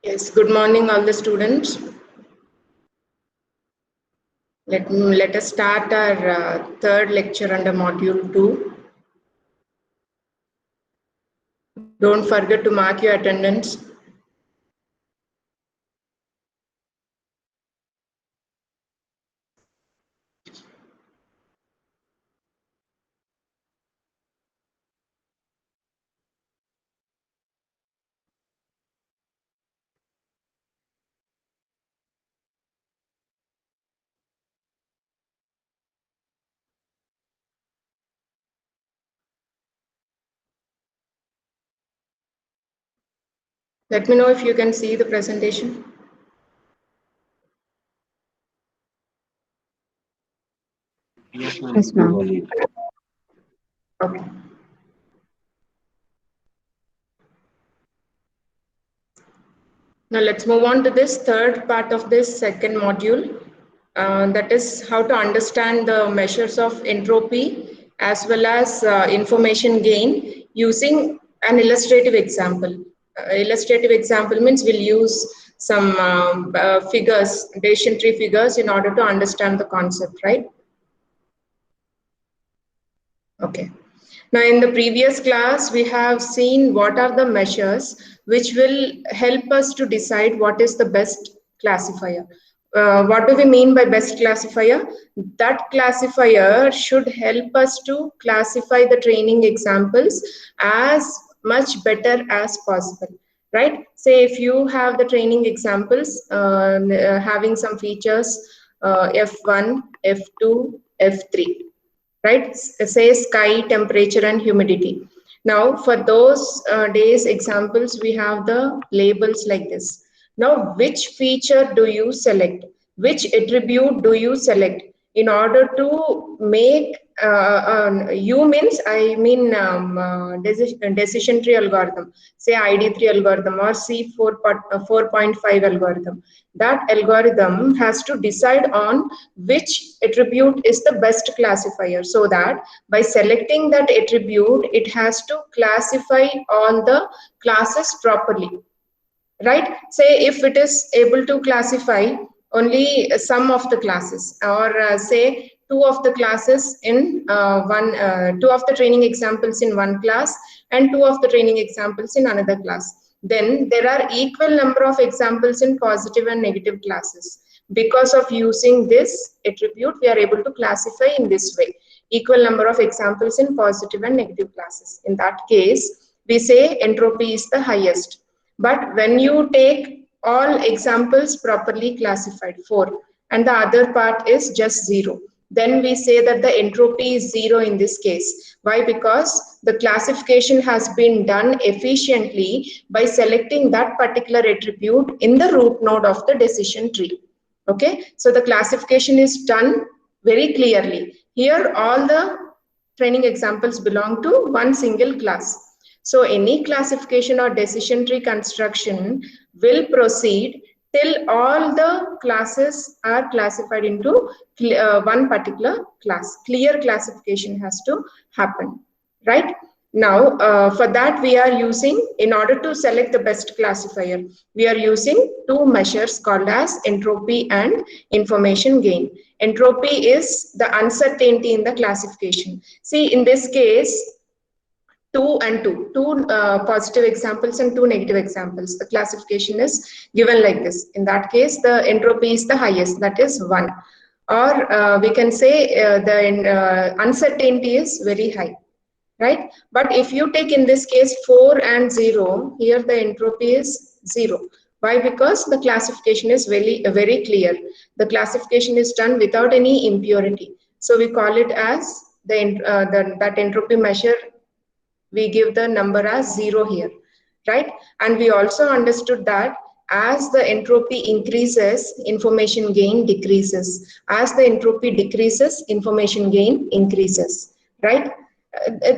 Yes, good morning all the students. Let us start our third lecture under module 2. Don't forget to mark your attendance. Let me know if you can see the presentation. Yes, Yes, ma'am. Okay. Now let's move on to this third part of this second module. That is how to understand the measures of entropy as well as information gain using an illustrative example. Illustrative example means we'll use some figures, decision tree figures in order to understand the concept, right? Okay. Now, in the previous class, we have seen what are the measures which will help us to decide what is the best classifier. What do we mean by best classifier? That classifier should help us to classify the training examples as much better as possible, right? Say if you have the training examples having some features F1, F2, F3, right? Say sky, temperature, and humidity. Now, for those days examples, we have the labels like this. Now, which feature do you select? Which attribute do you select in order to make U means I mean decision tree algorithm, say ID3 algorithm or C4.5 algorithm. That algorithm has to decide on which attribute is the best classifier, so that by selecting that attribute, it has to classify all the classes properly, right? Say if it is able to classify only some of the classes, or say two of the classes in two of the training examples in one class and two of the training examples in another class, then there are equal number of examples in positive and negative classes. Because of using this attribute, we are able to classify in this way: equal number of examples in positive and negative classes. In that case, we say entropy is the highest. But when you take all examples properly classified, 4, and the other part is just 0, then we say that the entropy is 0 in this case. Why? Because the classification has been done efficiently by selecting that particular attribute in the root node of the decision tree. Okay, so the classification is done very clearly. Here, all the training examples belong to one single class. So any classification or decision tree construction will proceed till all the classes are classified into one particular class. Clear classification has to happen, right? Now, for that we are using, in order to select the best classifier, we are using two measures called as entropy and information gain. Entropy is the uncertainty in the classification. See, in this case, 2 and 2, two positive examples and 2 negative examples. The classification is given like this. In that case, the entropy is the highest, that is 1. Or we can say the uncertainty is very high, right? But if you take in this case 4 and 0, here the entropy is 0. Why? Because the classification is very clear. The classification is done without any impurity. So we call it as that entropy measure, we give the number as 0 here, right? And we also understood that as the entropy increases, information gain decreases. As the entropy decreases, information gain increases, right?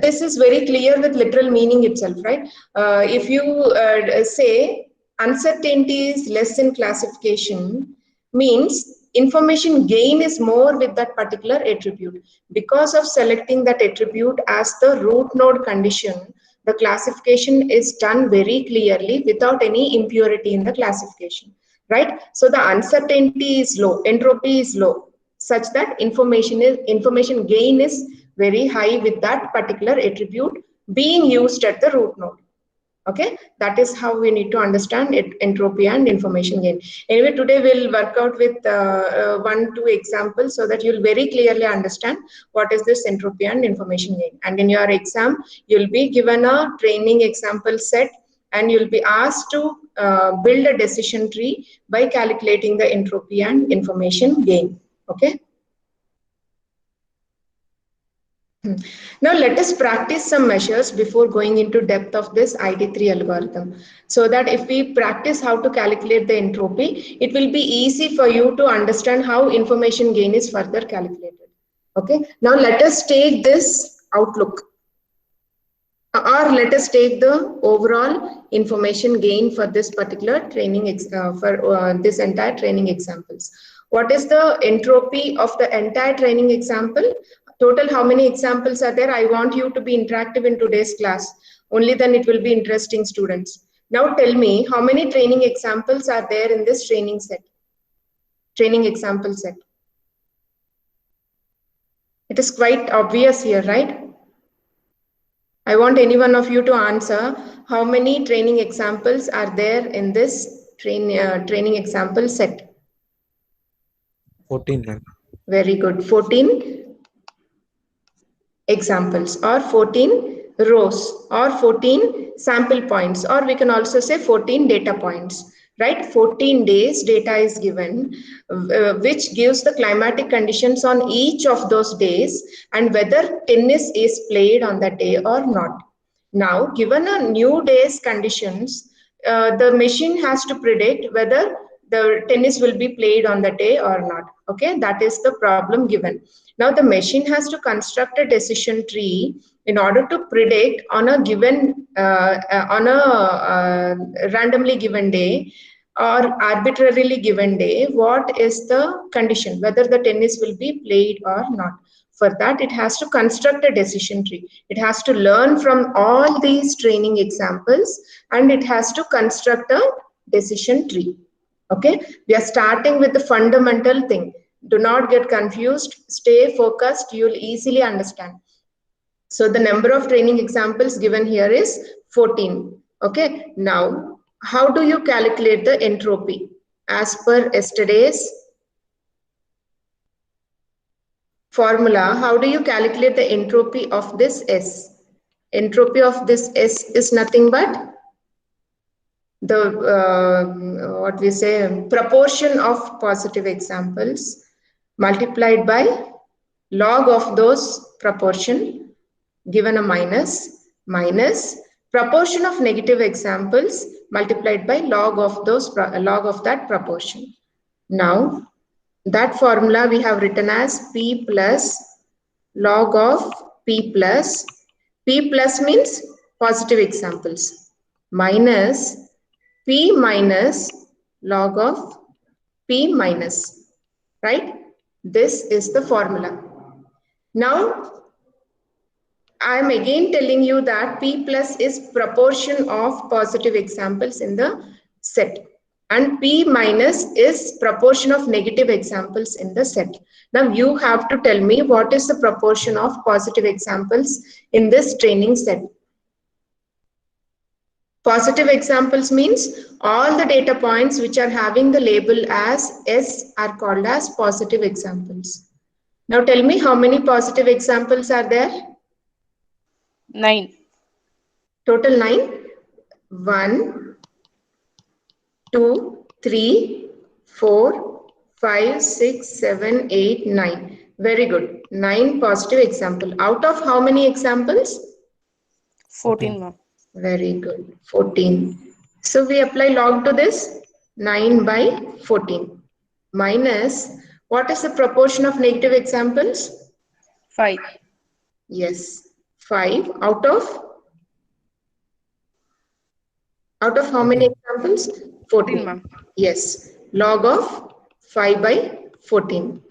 This is very clear with literal meaning itself, right? If you say uncertainty is less in classification, means information gain is more with that particular attribute. Because of selecting that attribute as the root node condition, The classification is done very clearly without any impurity in the classification, right? So the uncertainty is low, entropy is low, such that information gain is very high with that particular attribute being used at the root node. Okay, that is how we need to understand it, entropy and information gain. Anyway, today we'll work out with 1-2 examples so that you'll very clearly understand what is this entropy and information gain. And in your exam, you'll be given a training example set and you'll be asked to build a decision tree by calculating the entropy and information gain. Okay. Now let us practice some measures before going into depth of this ID3 algorithm, so that if we practice how to calculate the entropy, it will be easy for you to understand how information gain is further calculated. Okay, now let us take this outlook, or let us take the overall information gain for this particular training, this entire training examples. What is the entropy of the entire training example? Total how many examples are there? I want you to be interactive in today's class. Only then it will be interesting, students. Now tell me, how many training examples are there in this training set? Training example set. It is quite obvious here, right? I want any one of you to answer how many training examples are there in this training example set. 14, ma'am. Very good. 14 examples, or 14 rows, or 14 sample points, or we can also say 14 data points, right? 14 days data is given, which gives the climatic conditions on each of those days and whether tennis is played on that day or not. Now, given a new day's conditions, the machine has to predict whether the tennis will be played on the day or not. Okay, that is the problem given. Now the machine has to construct a decision tree in order to predict on a given randomly given day or arbitrarily given day what is the condition, whether the tennis will be played or not. For that, it has to construct a decision tree. It has to learn from all these training examples and it has to construct a decision tree. Okay, we are starting with the fundamental thing. Do not get confused, stay focused, you will easily understand. So the number of training examples given here is 14. Okay, now how do you calculate the entropy? As per yesterday's formula, how do you calculate the entropy of this S? Entropy of this S is nothing but the what we say, proportion of positive examples multiplied by log of those proportion given a minus proportion of negative examples multiplied by log of that proportion. Now that formula we have written as P plus log of P plus means positive examples minus P minus log of P minus, right? This is the formula. Now, I am again telling you that P plus is proportion of positive examples in the set and P minus is proportion of negative examples in the set. Now, you have to tell me what is the proportion of positive examples in this training set. Positive examples means all the data points which are having the label as S are called as positive examples. Now tell me how many positive examples are there? 9. Total 9. 1, 2, 3, 4, 5, 6, 7, 8, 9. Very good. 9 positive examples. Out of how many examples? 14, ma'am. Very good. 14. So we apply log to this. 9 by 14 minus, what is the proportion of negative examples? 5. Yes, 5 out of how many examples? 14, ma'am. Yes, log of 5 by 14.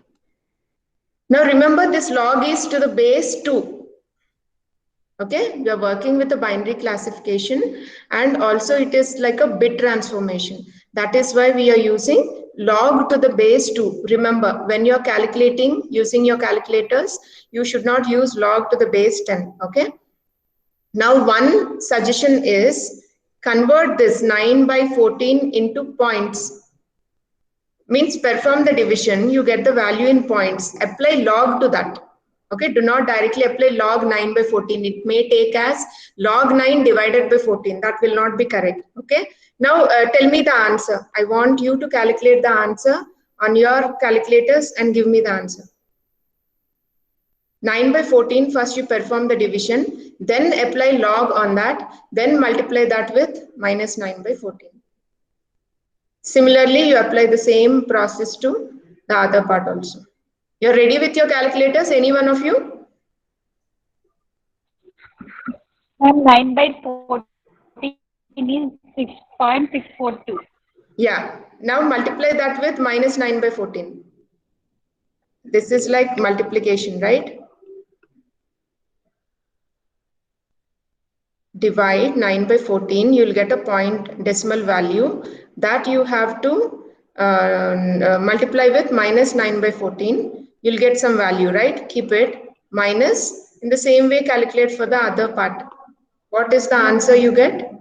Now remember, this log is to the base 2. Okay, we are working with a binary classification, and also it is like a bit transformation. That is why we are using log to the base 2. Remember, when you are calculating using your calculators, you should not use log to the base 10. Okay. Now, one suggestion is convert this 9 by 14 into points. Means perform the division, you get the value in points. Apply log to that. Okay, do not directly apply log 9 by 14. It may take as log 9 divided by 14. That will not be correct. Okay, now tell me the answer. I want you to calculate the answer on your calculators and give me the answer. 9 by 14, first you perform the division, then apply log on that, then multiply that with minus 9 by 14. Similarly, you apply the same process to the other part also. You're ready with your calculators, any one of you? And 9 by 14 is 6.642. Yeah, now multiply that with minus 9 by 14. This is like multiplication, right? Divide 9 by 14, you'll get a point decimal value that you have to multiply with minus 9 by 14. You'll get some value, right? Keep it minus. In the same way, calculate for the other part. What is the answer you get?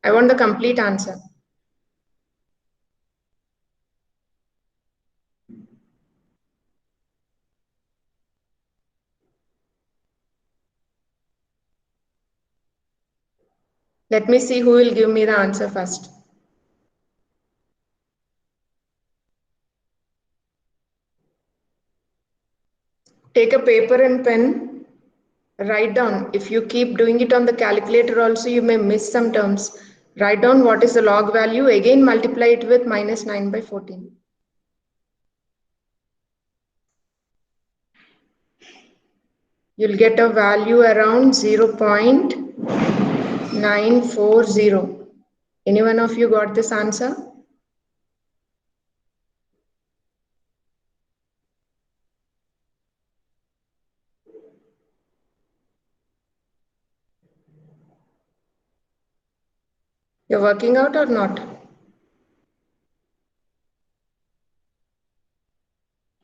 I want the complete answer. Let me see who will give me the answer first. Take a paper and pen, write down. If you keep doing it on the calculator also, you may miss some terms. Write down what is the log value, again multiply it with minus 9 by 14. You'll get a value around 0.940. Any one of you got this answer? You're working out or not?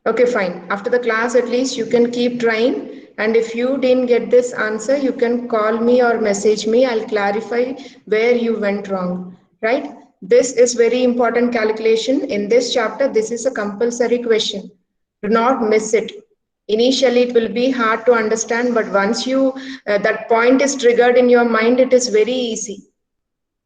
Okay, fine. After the class, at least you can keep trying. And if you didn't get this answer, you can call me or message me. I'll clarify where you went wrong, right? This is very important calculation. In this chapter, this is a compulsory question. Do not miss it. Initially, it will be hard to understand, but once you that point is triggered in your mind, it is very easy.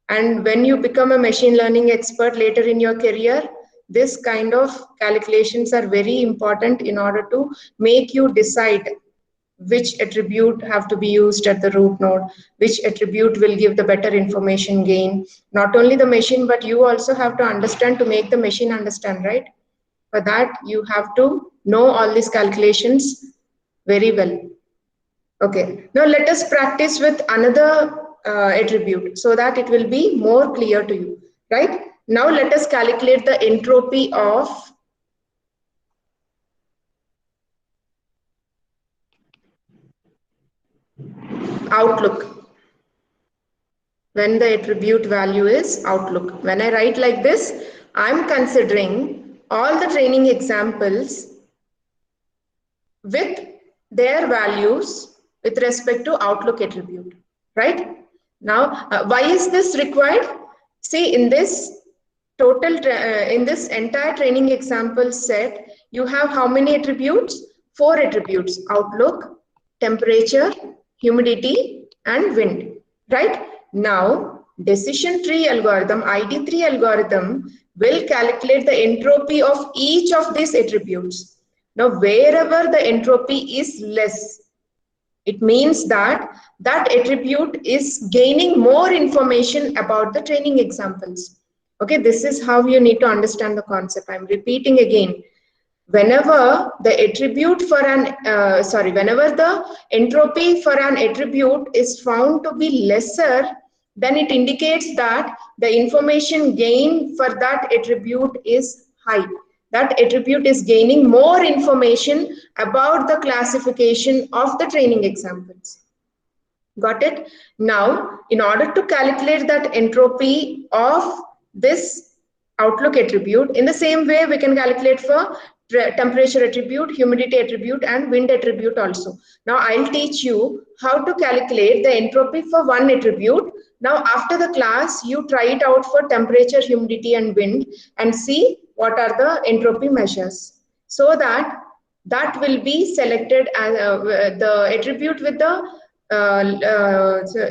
And when you become a machine learning expert later in your career, this kind of calculations are very important in order to make you decide which attribute have to be used at the root node, which attribute will give the better information gain. Not only the machine, but you also have to understand to make the machine understand, right? For that, you have to know all these calculations very well. Okay, now let us practice with another attribute so that it will be more clear to you, right? Now let us calculate the entropy of outlook when the attribute value is outlook. When I write like this, I'm considering all the training examples with their values with respect to outlook attribute, right? Now, why is this required? See, in this in this entire training example set, you have how many attributes? 4 attributes: outlook, temperature, humidity, and wind, right? Now, decision tree algorithm, ID3 algorithm, will calculate the entropy of each of these attributes. Now, wherever the entropy is less, it means that that attribute is gaining more information about the training examples. Okay, this is how you need to understand the concept. I'm repeating again. Whenever the attribute for an, whenever the entropy for an attribute is found to be lesser, then it indicates that the information gain for that attribute is high. That attribute is gaining more information about the classification of the training examples. Got it? Now, in order to calculate that entropy of this outlook attribute, in the same way we can calculate for temperature attribute, humidity attribute, and wind attribute also. Now, I'll teach you how to calculate the entropy for one attribute. Now, after the class, you try it out for temperature, humidity, and wind and see what are the entropy measures, so that that will be selected as the attribute with the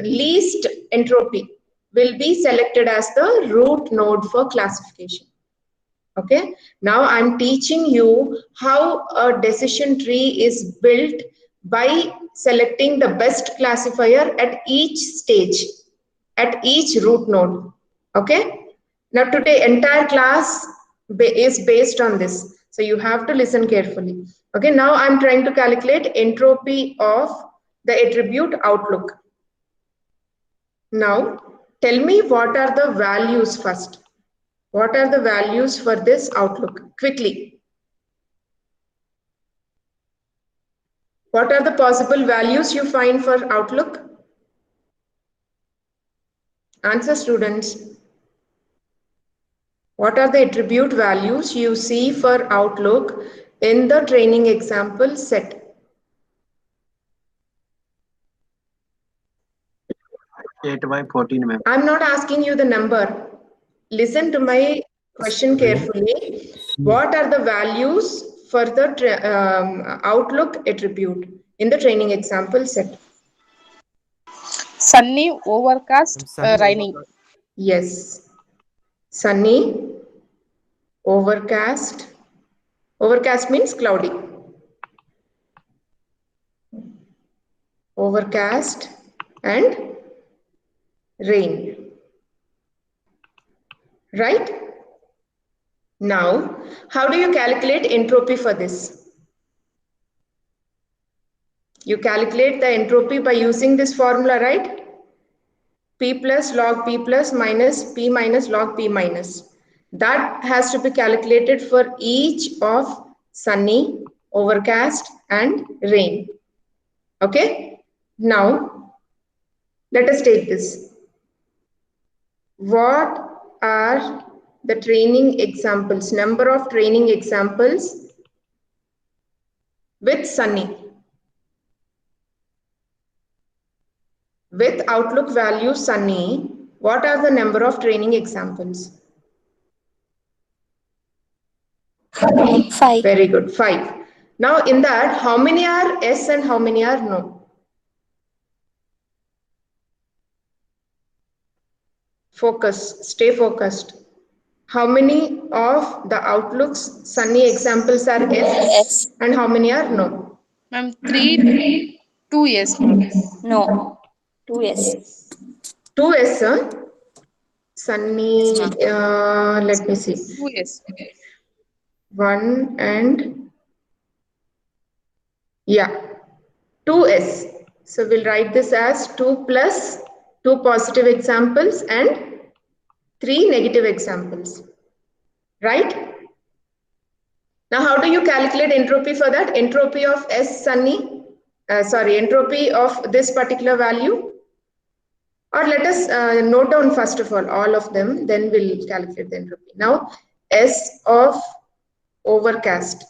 least entropy will be selected as the root node for classification. Okay, now I'm teaching you how a decision tree is built by selecting the best classifier at each stage, at each root node. Okay, now today entire class is based on this, so you have to listen carefully. Okay, now I'm trying to calculate entropy of the attribute outlook. Now tell me what are the values first. What are the values for this outlook? Quickly. What are the possible values you find for outlook? Answer, students. What are the attribute values you see for outlook in the training example set? 8 by 14, ma'am. I'm not asking you the number. Listen to my question carefully. What are the values for the outlook attribute in the training example set? Sunny, overcast, raining. Yes. Sunny, overcast. Overcast means cloudy. Overcast and rain. Right? Now, how do you calculate entropy for this? You calculate the entropy by using this formula, right? P plus log P plus minus P minus log P minus. That has to be calculated for each of sunny, overcast, and rain. Okay? Now, let us take this. What are the training examples, number of training examples with sunny? With outlook value sunny, what are the number of training examples? 5. Very good, 5. Now in that, how many are yes and how many are no? Focus, stay focused. How many of the outlooks sunny examples are yes and how many are no? Ma'am, 3, 2 yes, ma'am. No. 2 yes. 2 yes, sir. Sunny, Yes, let me see. 2 yes. 1 and yeah, 2s. So we'll write this as 2 plus 2 positive examples and 3 negative examples. Right? Now, how do you calculate entropy for that? Entropy of S sunny, entropy of this particular value. Or let us note down first of all of them, then we'll calculate the entropy. Now, S of overcast.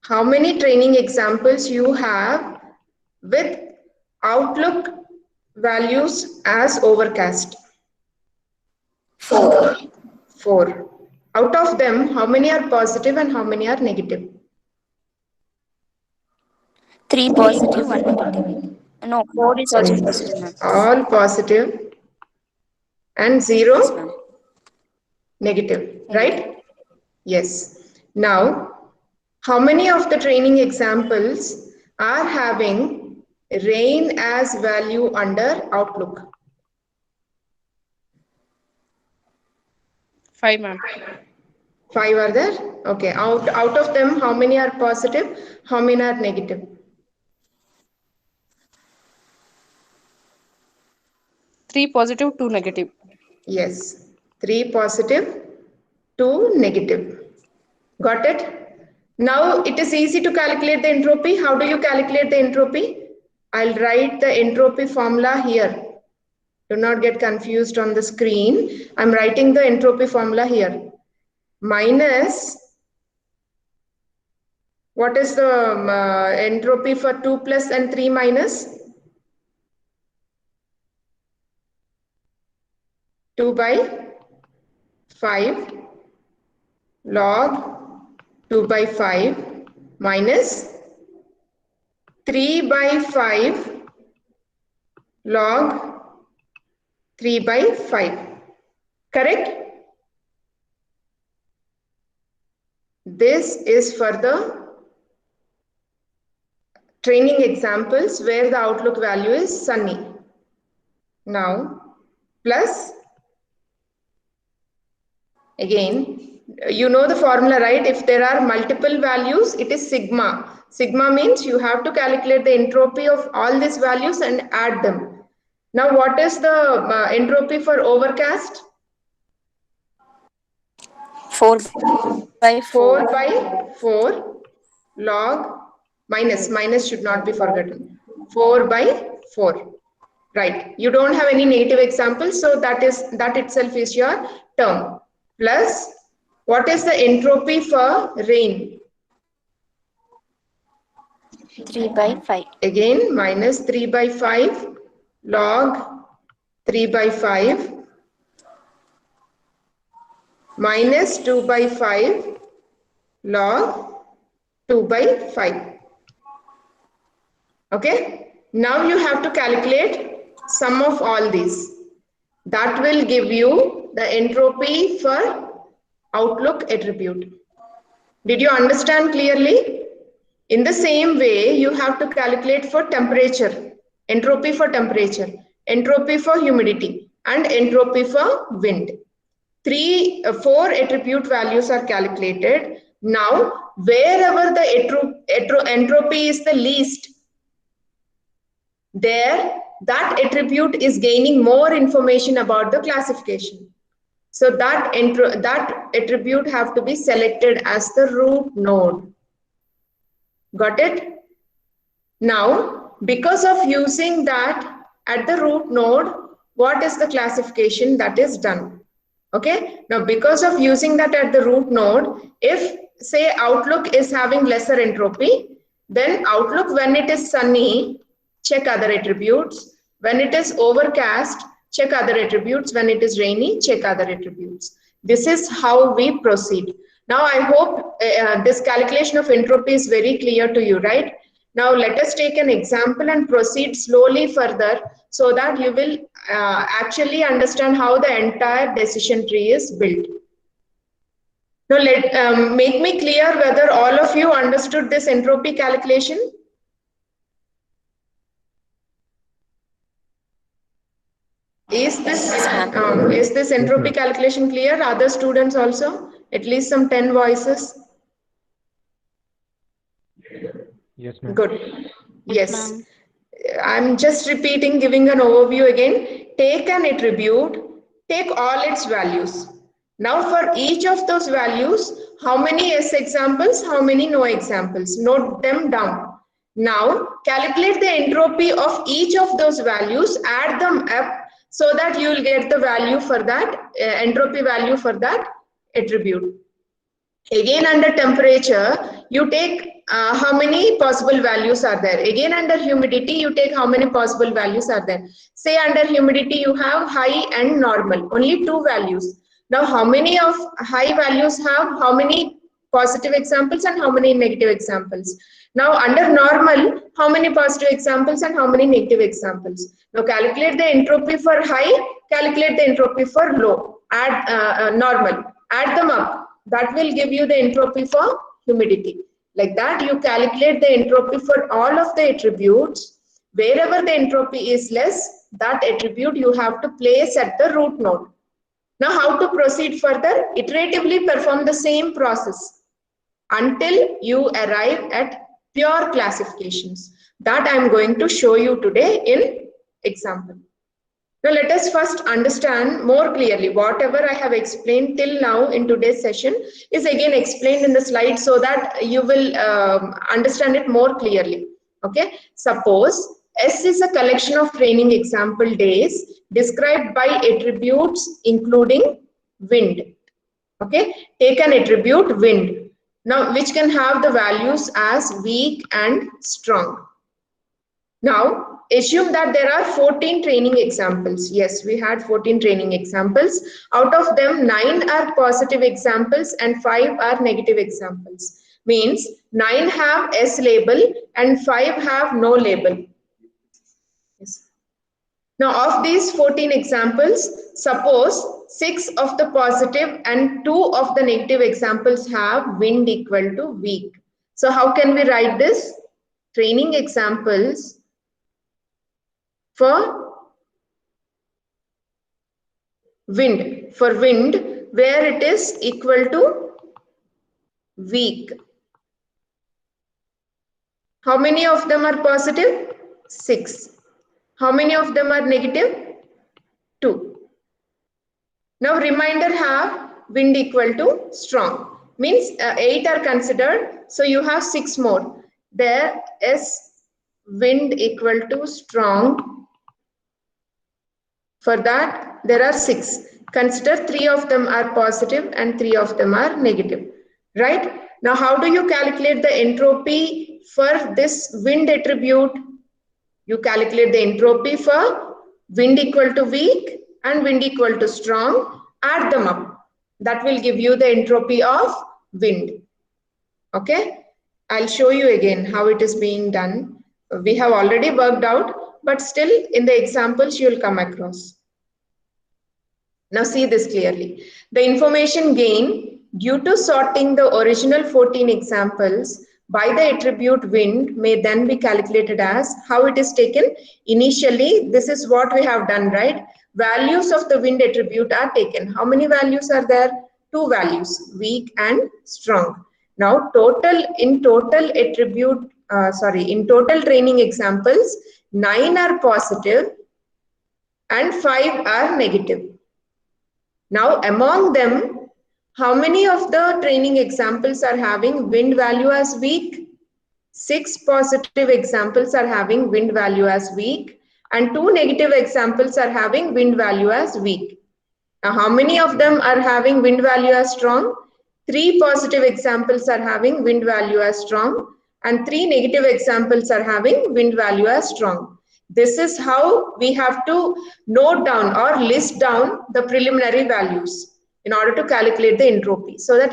How many training examples you have with outlook values as overcast? 4. 4. Out of them, how many are positive and how many are negative? 3 positive, 1 negative. No, 4 is also positive, ma'am. All positive and Yes, 0 ma'am. negative, right? Yes. Now, how many of the training examples are having rain as value under outlook? 5, ma'am. 5 are there? Okay. Out of them, how many are positive? How many are negative? 3 positive, 2 negative. Yes. 3 positive, 2 negative. Got it? Now it is easy to calculate the entropy. How do you calculate the entropy? I'll write the entropy formula here. Do not get confused on the screen. I'm writing the entropy formula here. Minus, what is the entropy for 2 plus and 3 minus? 2 by 5 log 2 by 5 minus 3 by 5 log 3 by 5. Correct? This is for the training examples where the outlook value is sunny. Now, plus, again, you know the formula, right? If there are multiple values, it is sigma. Sigma means you have to calculate the entropy of all these values and add them. Now, what is the entropy for overcast? 4 by 4. 4 by 4 log minus should not be forgotten. 4 by 4. Right. You don't have any negative examples, so that itself is your term. Plus, what is the entropy for rain? 3 by 5. Again, minus 3 by 5 log 3 by 5 minus 2 by 5 log 2 by 5. Okay. Now you have to calculate sum of all these. That will give you the entropy for outlook attribute. Did you understand clearly? In the same way, you have to calculate for temperature, entropy for temperature, entropy for humidity, and entropy for wind. 4 attribute values are calculated. Now, wherever the entropy is the least, there that attribute is gaining more information about the classification. So that attribute have to be selected as the root node. Got it? Now, because of using that at the root node, what is the classification that is done? Okay. Now, because of using that at the root node, if say outlook is having lesser entropy, then outlook when it is sunny, check other attributes. When it is overcast, check other attributes. When it is rainy, check other attributes. This is how we proceed. Now, I hope this calculation of entropy is very clear to you, right? Now, let us take an example and proceed slowly further so that you will actually understand how the entire decision tree is built. Now, make me clear whether all of you understood this entropy calculation. Is this entropy calculation clear? Other students also? At least some 10 voices. Yes, ma'am. Good. Yes. I'm just repeating, giving an overview again. Take an attribute, take all its values. Now for each of those values, how many yes examples, how many no examples? Note them down. Now calculate the entropy of each of those values, add them up so that you will get the value for that, entropy value for that attribute. Again, under temperature, you take how many possible values are there. Again, under humidity, you take how many possible values are there. Say under humidity, you have high and normal, only 2 values. Now, how many of high values have how many positive examples and how many negative examples? Now, under normal, how many positive examples and how many negative examples? Now, calculate the entropy for high, calculate the entropy for low, add normal, add them up. That will give you the entropy for humidity. Like that, you calculate the entropy for all of the attributes. Wherever the entropy is less, that attribute you have to place at the root node. Now, how to proceed further? Iteratively perform the same process until you arrive at pure classifications. That I am going to show you today in example. Now, let us first understand more clearly. Whatever I have explained till now in today's session is again explained in the slide so that you will understand it more clearly. Okay. Suppose S is a collection of training example days described by attributes including wind. Okay, take an attribute wind. Now, which can have the values as weak and strong. Now, assume that there are 14 training examples. Yes, we had 14 training examples. Out of them, 9 are positive examples and 5 are negative examples. Means 9 have S label and 5 have no label. Yes. Now, of these 14 examples, suppose 6 of the positive and 2 of the negative examples have wind equal to weak. So, how can we write this? Training examples for wind, where it is equal to weak. How many of them are positive? 6. How many of them are negative? 2. Now remainder have wind equal to strong. Means 8 are considered. So you have 6 more. There is wind equal to strong. For that there are 6. Consider 3 of them are positive and 3 of them are negative. Right? Now how do you calculate the entropy for this wind attribute? You calculate the entropy for wind equal to weak and wind equal to strong, add them up. That will give you the entropy of wind. Okay, I'll show you again how it is being done. We have already worked out, but still in the examples you will come across. Now see this clearly. The information gain due to sorting the original 14 examples by the attribute wind may then be calculated as how it is taken. Initially, this is what we have done, right? Values of the wind attribute are taken. How many values are there? 2 values, weak and strong. Now, in total training examples, 9 are positive and 5 are negative. Now, among them, how many of the training examples are having wind value as weak? 6 positive examples are having wind value as weak and 2 negative examples are having wind value as weak. Now, how many of them are having wind value as strong? 3 positive examples are having wind value as strong and 3 negative examples are having wind value as strong. This is how we have to note down or list down the preliminary values in order to calculate the entropy, so that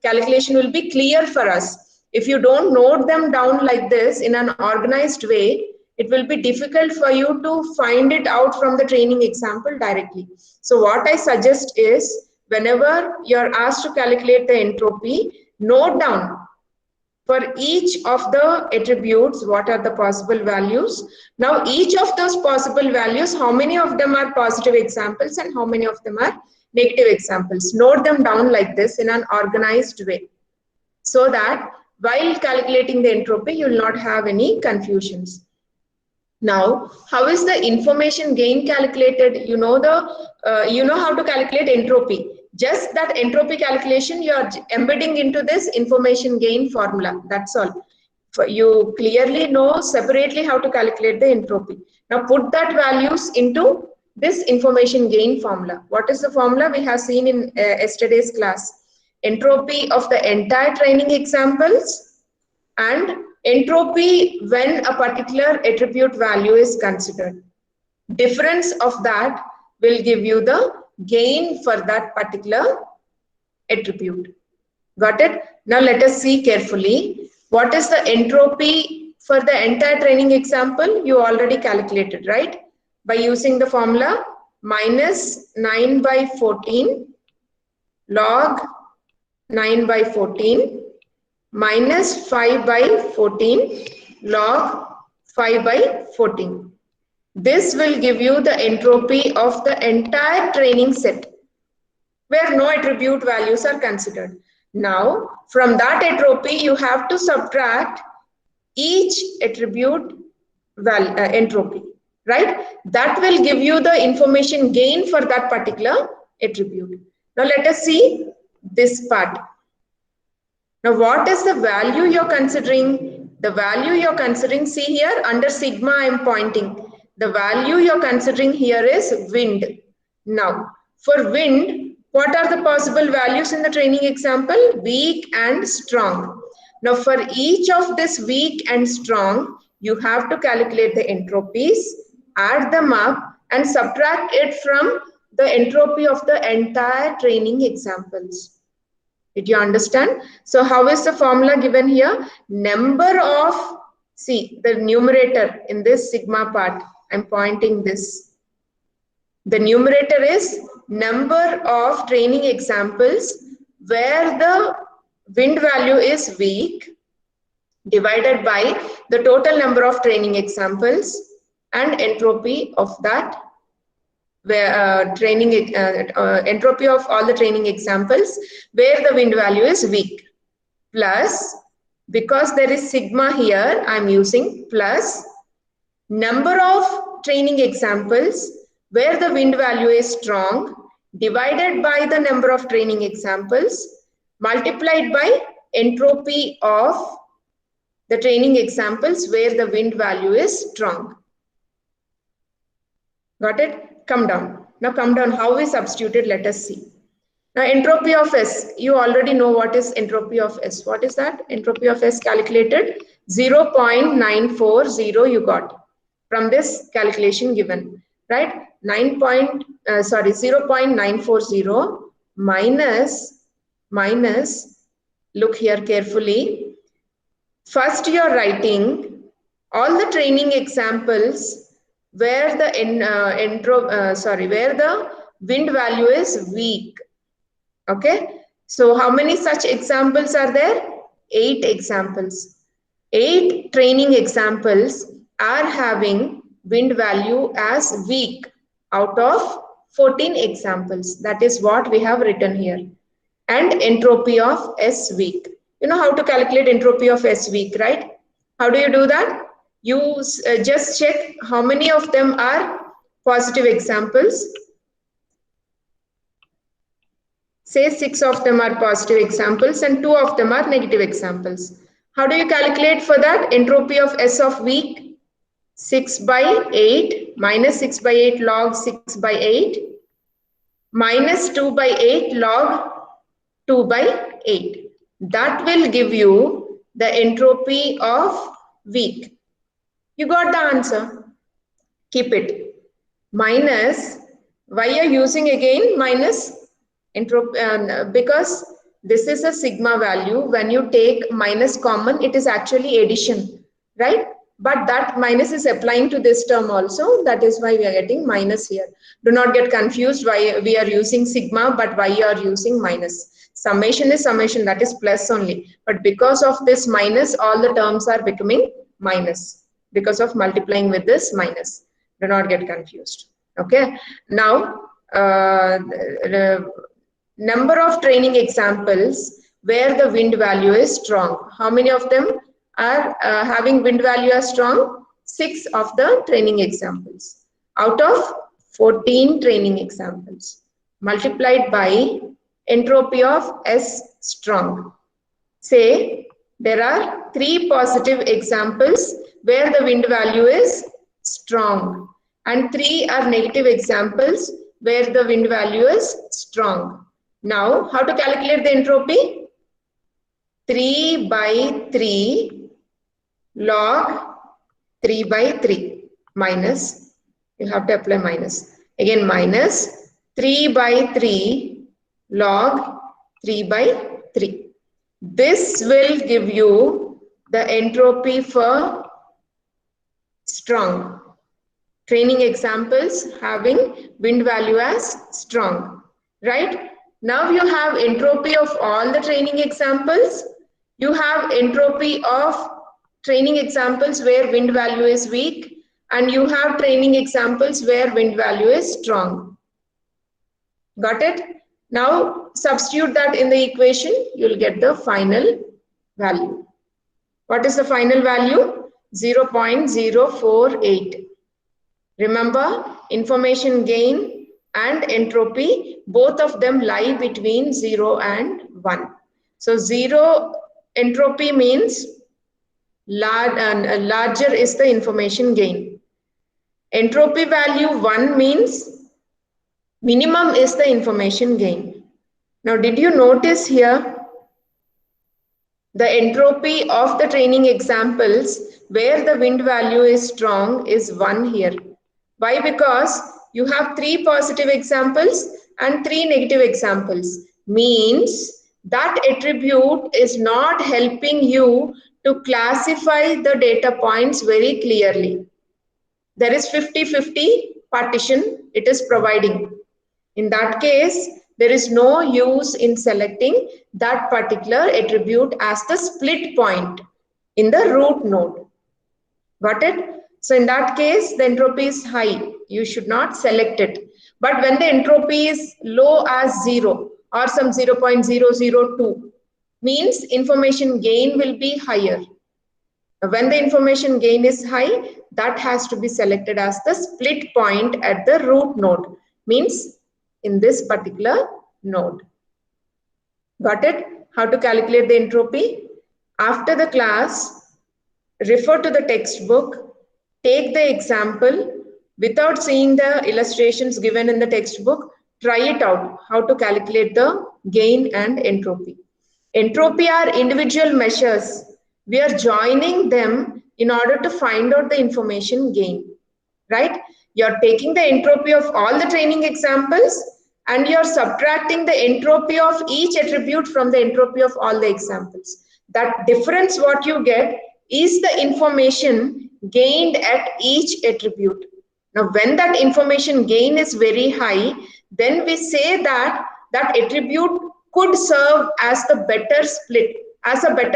calculation will be clear for us. If you don't note them down like this in an organized way, it will be difficult for you to find it out from the training example directly. So what I suggest is, whenever you are asked to calculate the entropy, note down for each of the attributes what are the possible values. Now each of those possible values, how many of them are positive examples and how many of them are negative examples. Note them down like this in an organized way, so that while calculating the entropy, you will not have any confusions. Now, how is the information gain calculated? You know how to calculate entropy. Just that entropy calculation you are embedding into this information gain formula. That's all. You clearly know separately how to calculate the entropy. Now put that values into this information gain formula. What is the formula? We have seen in yesterday's class. Entropy of the entire training examples and entropy when a particular attribute value is considered. Difference of that will give you the gain for that particular attribute. Got it? Now let us see carefully. What is the entropy for the entire training example? You already calculated, right? By using the formula minus 9 by 14 log 9 by 14 minus 5 by 14 log 5 by 14. This will give you the entropy of the entire training set where no attribute values are considered. Now, from that entropy, you have to subtract each attribute entropy, right? That will give you the information gain for that particular attribute. Now, let us see this part. Now, what is the value you're considering? The value you're considering, see here under sigma I am pointing. The value you're considering here is wind. Now, for wind, what are the possible values in the training example? Weak and strong. Now, for each of this weak and strong, you have to calculate the entropies, add them up, and subtract it from the entropy of the entire training examples. Did you understand? So how is the formula given here? Number of, see the numerator in this sigma part, I'm pointing this. The numerator is number of training examples where the wind value is weak divided by the total number of training examples and entropy of that where entropy of all the training examples where the wind value is weak, plus, because there is sigma here, I'm using plus number of training examples where the wind value is strong divided by the number of training examples multiplied by entropy of the training examples where the wind value is strong. Got it? Come down. Now come down. How we substituted? Let us see. Now entropy of S. You already know what is entropy of S. What is that? Entropy of S calculated 0.940 you got from this calculation given, right? 0.940 minus, look here carefully. First you are writing all the training examples where the where the wind value is weak. Okay, so how many such examples are there? 8 examples. 8 training examples are having wind value as weak out of 14 examples. That is what we have written here. And entropy of S weak. You know how to calculate entropy of S weak, right? How do you do that? You just check how many of them are positive examples. Say 6 of them are positive examples and 2 of them are negative examples. How do you calculate for that? Entropy of S of weak, 6 by 8 minus 6 by 8 log 6 by 8 minus 2 by 8 log 2 by 8. That will give you the entropy of weak. You got the answer. Keep it. Minus, why are you using again minus? Entropy, because this is a sigma value. When you take minus common, it is actually addition, right? But that minus is applying to this term also. That is why we are getting minus here. Do not get confused why we are using sigma, but why you are using minus. Summation is summation, that is plus only. But because of this minus, all the terms are becoming minus because of multiplying with this minus. Do not get confused. Okay. Now, number of training examples where the wind value is strong. How many of them are having wind value as strong? 6 of the training examples out of 14 training examples multiplied by entropy of S strong. Say there are 3 positive examples where the wind value is strong and 3 are negative examples where the wind value is strong. Now, how to calculate the entropy? 3 by 3 log 3 by 3 minus, you have to apply minus. Again minus 3 by 3 log 3 by 3. This will give you the entropy for strong. Training examples having wind value as strong, right? Now you have entropy of all the training examples. You have entropy of training examples where wind value is weak, and you have training examples where wind value is strong. Got it? Now substitute that in the equation, you'll get the final value. What is the final value? 0.048. Remember, information gain and entropy, both of them lie between 0 and 1. So 0 entropy means larger is the information gain. Entropy value 1 means minimum is the information gain. Now, did you notice here the entropy of the training examples where the wind value is strong is 1 here? Why? Because you have 3 positive examples and 3 negative examples. Means that attribute is not helping you to classify the data points very clearly. There is 50-50 partition it is providing. In that case, there is no use in selecting that particular attribute as the split point in the root node. Got it? So in that case, the entropy is high. You should not select it. But when the entropy is low as 0 or some 0.002, means information gain will be higher. When the information gain is high, that has to be selected as the split point at the root node. Means in this particular node. Got it? How to calculate the entropy? After the class, refer to the textbook, take the example without seeing the illustrations given in the textbook, try it out, how to calculate the gain and entropy. Entropy are individual measures. We are joining them in order to find out the information gain, right? You're taking the entropy of all the training examples and you're subtracting the entropy of each attribute from the entropy of all the examples. That difference what you get is the information gained at each attribute. Now, when that information gain is very high, then we say that that attribute could serve as the better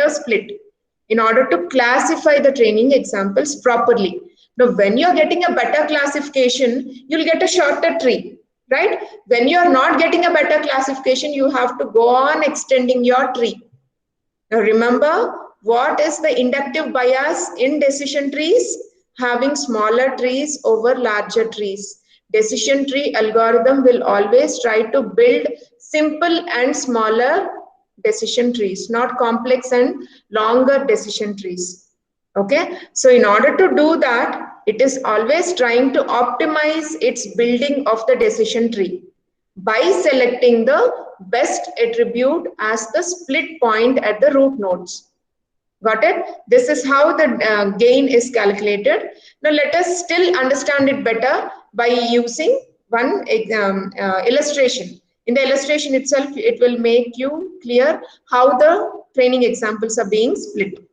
split, in order to classify the training examples properly. Now, when you're getting a better classification, you'll get a shorter tree, right? When you're not getting a better classification, you have to go on extending your tree. Now, remember, what is the inductive bias in decision trees? Having smaller trees over larger trees. Decision tree algorithm will always try to build simple and smaller decision trees, not complex and longer decision trees. Okay, so in order to do that, it is always trying to optimize its building of the decision tree by selecting the best attribute as the split point at the root nodes. Got it? This is how the gain is calculated. Now let us still understand it better by using one illustration. In the illustration itself, it will make you clear how the training examples are being split.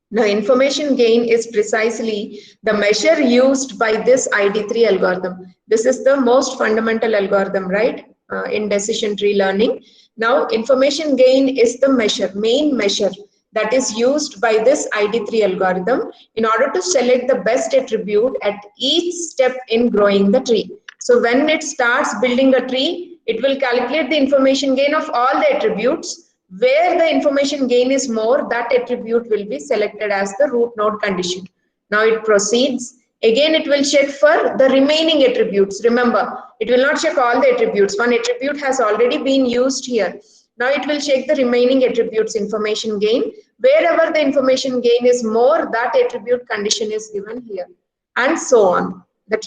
Now, information gain is precisely the measure used by this ID3 algorithm. This is the most fundamental algorithm, right, in decision tree learning. Now, information gain is the main measure that is used by this ID3 algorithm in order to select the best attribute at each step in growing the tree. So, when it starts building a tree, it will calculate the information gain of all the attributes. Where the information gain is more, that attribute will be selected as the root node condition. Now it proceeds. Again, it will check for the remaining attributes. Remember, it will not check all the attributes. One attribute has already been used here. Now it will check the remaining attributes information gain. Wherever the information gain is more, that attribute condition is given here. And so on. The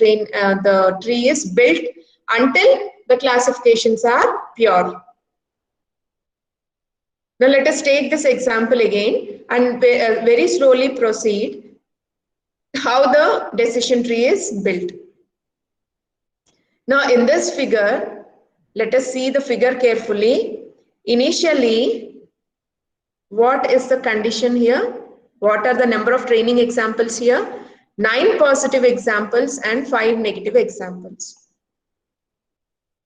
tree is built until the classifications are pure. Now let us take this example again and very slowly proceed how the decision tree is built. Now in this figure, let us see the figure carefully. Initially, what is the condition here? What are the number of training examples here? 9 positive examples and 5 negative examples.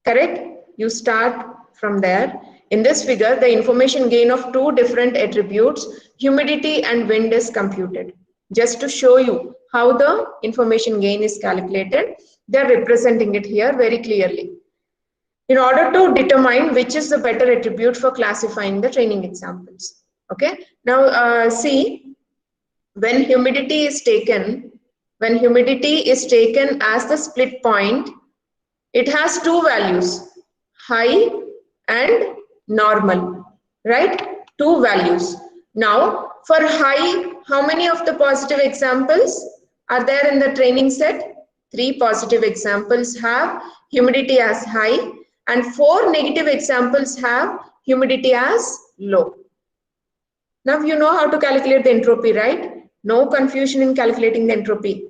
Correct? You start from there. In this figure, the information gain of 2 different attributes, humidity and wind, is computed. Just to show you how the information gain is calculated, they are representing it here very clearly. In order to determine which is the better attribute for classifying the training examples. Okay. Now see, when humidity is taken as the split point, it has 2 values, high and normal, right? 2 values. Now, For high, how many of the positive examples are there in the training set? 3 positive examples have humidity as high and 4 negative examples have humidity as low. Now you know how to calculate the entropy, right? No confusion in calculating the entropy.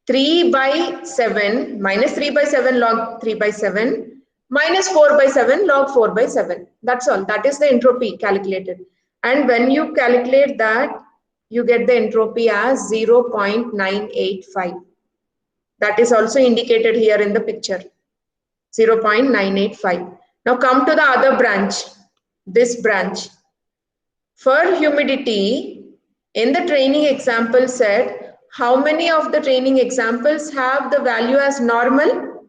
3 by 7 minus 3 by 7 log 3 by 7 minus 4 by 7 log 4 by 7. That's all. That is the entropy calculated. And when you calculate that, you get the entropy as 0.985. That is also indicated here in the picture. 0.985. Now come to the other branch, this branch. For humidity, in the training example set, how many of the training examples have the value as normal?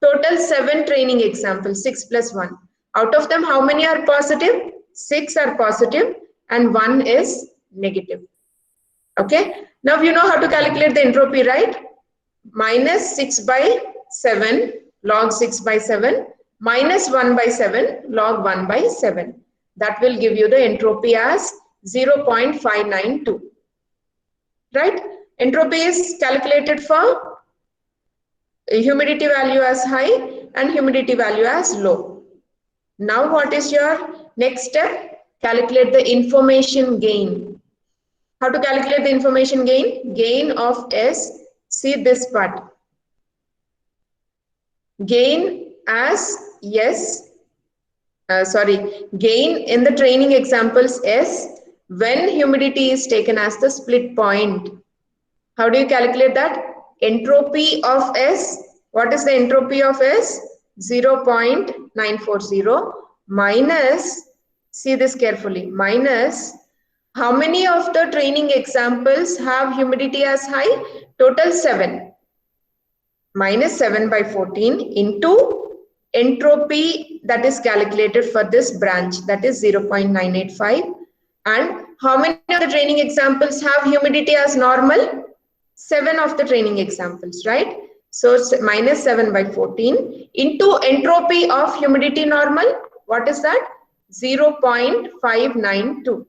Total 7 training examples, 6 plus 1. Out of them, how many are positive? 6 are positive and 1 is negative. Okay. Now you know how to calculate the entropy, right? Minus 6 by 7 log 6 by 7 minus 1 by 7 log 1 by 7. That will give you the entropy as 0.592. Right? Entropy is calculated for humidity value as high and humidity value as low. Now what is your next step? Calculate the information gain. How to calculate the information gain? Gain of S. See this part. Gain as yes. Gain in the training examples S when humidity is taken as the split point. How do you calculate that? Entropy of S. What is the entropy of S? 0.940 minus, see this carefully, minus how many of the training examples have humidity as high? Total 7. Minus 7 by 14 into entropy that is calculated for this branch, that is 0.985. And how many of the training examples have humidity as normal? 7 of the training examples, right? So minus 7 by 14 into entropy of humidity normal. What is that? 0.592.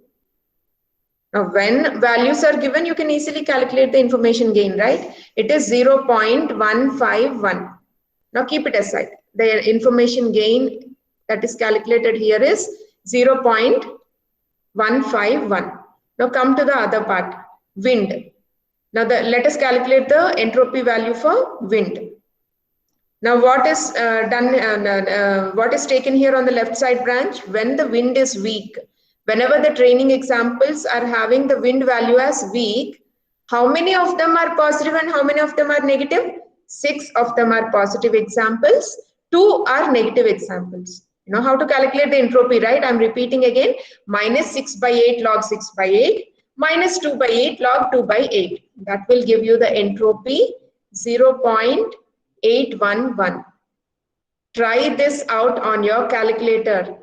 Now, when values are given, you can easily calculate the information gain, right? It is 0.151. Now keep it aside. The information gain that is calculated here is 0.151. Now come to the other part, wind. Now let us calculate the entropy value for wind. Now what is what is taken here on the left side branch? When the wind is weak, whenever the training examples are having the wind value as weak, how many of them are positive and how many of them are negative? 6 of them are positive examples, 2 are negative examples. You know how to calculate the entropy, right? I'm repeating again. Minus 6 by 8 log 6 by 8 minus 2 by 8 log 2 by 8. That will give you the entropy 0.811. Try this out on your calculator.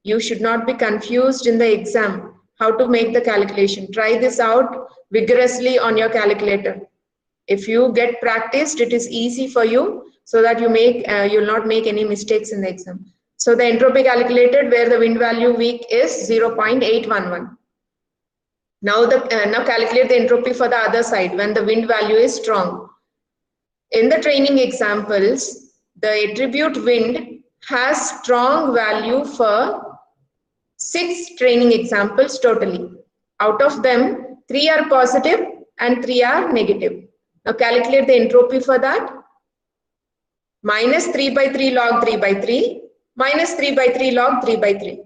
You should not be confused in the exam how to make the calculation. Try this out vigorously on your calculator. If you get practiced, it is easy for you so that you'll not make any mistakes in the exam. So the entropy calculated where the wind value weak is 0.811. Now calculate the entropy for the other side when the wind value is strong. In the training examples, the attribute wind has strong value for 6 training examples totally. Out of them, 3 are positive and 3 are negative. Now calculate the entropy for that. Minus 3 by 3 log 3 by 3 minus 3 by 3 log 3 by 3.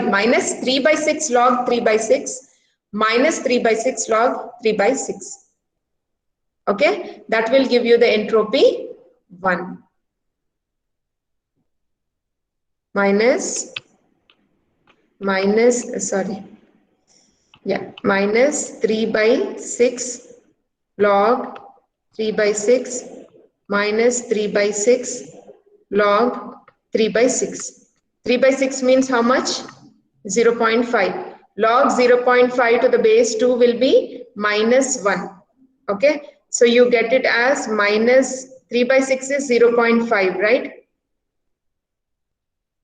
Minus 3 by 6 log 3 by 6 minus 3 by 6 log 3 by 6. Okay, that will give you the entropy 1. Minus 3 by 6 log 3 by 6 minus 3 by 6 log 3 by 6. 3 by 6 means how much? 0.5. Log 0.5 to the base 2 will be minus 1. Okay, so you get it as minus 3 by 6 is 0.5, right?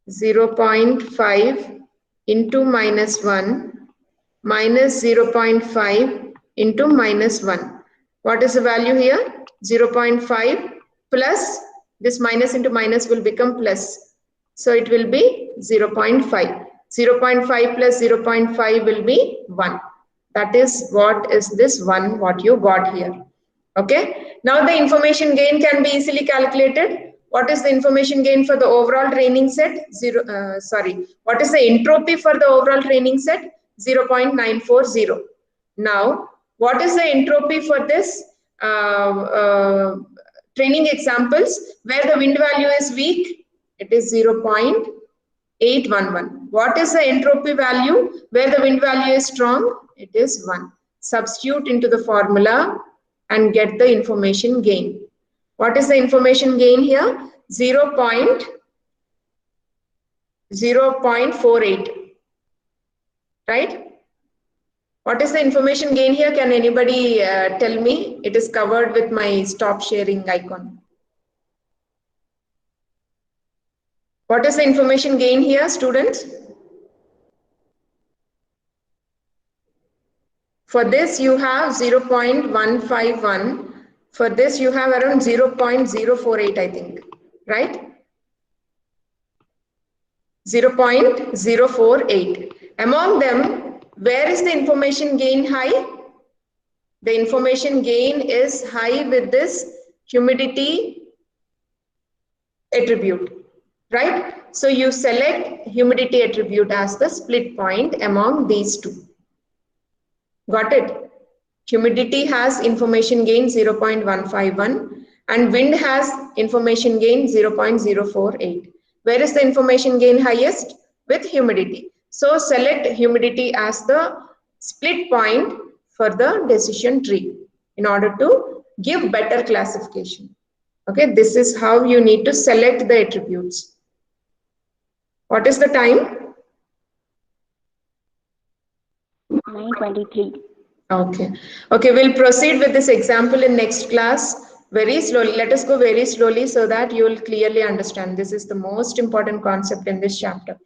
0.5 into minus 1 minus 0.5 into minus 1. What is the value here? 0.5 plus, this minus into minus will become plus. So it will be 0.5. 0.5 plus 0.5 will be 1. That is what is this 1 what you got here. Okay. Now the information gain can be easily calculated. What is the information gain for the overall training set? What is the entropy for the overall training set? 0.940. Now, what is the entropy for this training examples where the wind value is weak? It is 0.811. What is the entropy value where the wind value is strong? It is 1. Substitute into the formula and get the information gain. What is the information gain here? 0.48. Right? What is the information gain here? Can anybody tell me? It is covered with my stop sharing icon. What is the information gain here, students? For this you have 0.151. For this you have around 0.048, I think, right? 0.048. Among them, where is the information gain high? The information gain is high with this humidity attribute, right? So you select humidity attribute as the split point among these two. Got it? Humidity has information gain 0.151 and wind has information gain 0.048. Where is the information gain highest? With humidity. So select humidity as the split point for the decision tree in order to give better classification. Okay, this is how you need to select the attributes. What is the time? 9:23. Okay. Okay, we'll proceed with this example in next class very slowly. Let us go very slowly so that you will clearly understand. This is the most important concept in this chapter.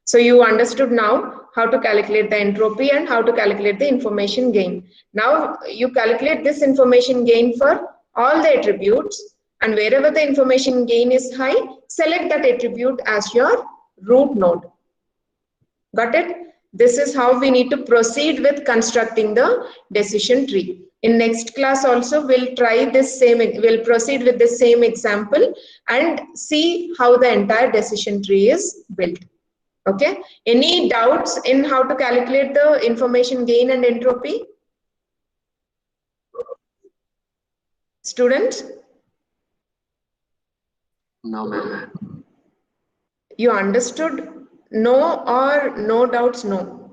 So you understood now how to calculate the entropy and how to calculate the information gain. Now you calculate this information gain for all the attributes, and wherever the information gain is high, select that attribute as your root node. Got it? This is how we need to proceed with constructing the decision tree. In next class also we'll try this same, we'll proceed with the same example and see how the entire decision tree is built. Okay, any doubts in how to calculate the information gain and entropy? Students? No, ma'am. You understood? No or no doubts? No.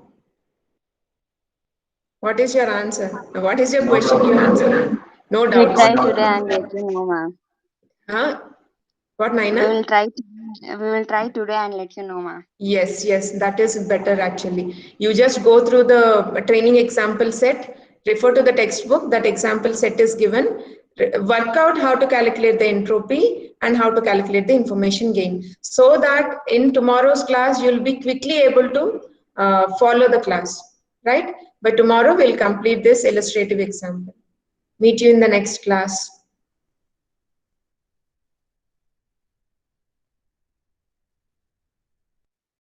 What is your answer? What is your question? You answer. No We doubts. try today and let you know, ma'am. Huh? What, We Naina? will try today and let you know, ma'am. Yes, that is better actually. You just go through the training example set, refer to the textbook, that example set is given, work out how to calculate the entropy and how to calculate the information gain, so that in tomorrow's class you'll be quickly able to follow the class, right? But tomorrow we'll complete this illustrative example. Meet you in the next class.